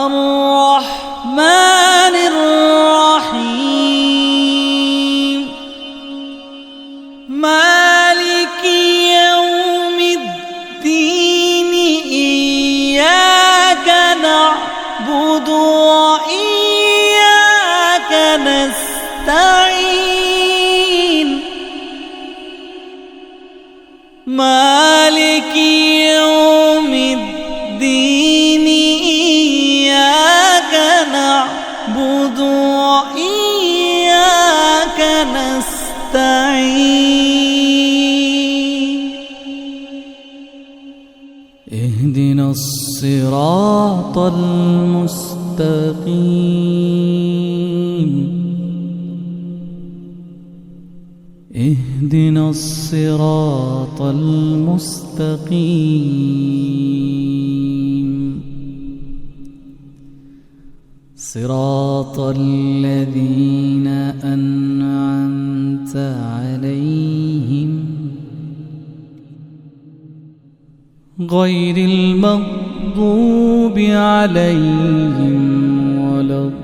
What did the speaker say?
الرحمن الرحيم مالك يوم الدين إياك نعبد وإياك نستعين مالك يوم الدين إياك نعبد وإياك نستعين اهدنا الصراط المستقيم اهدنا الصراط المستقيم صراط الذين أنعمت عليهم غير المغضوب عليهم ولا الضالين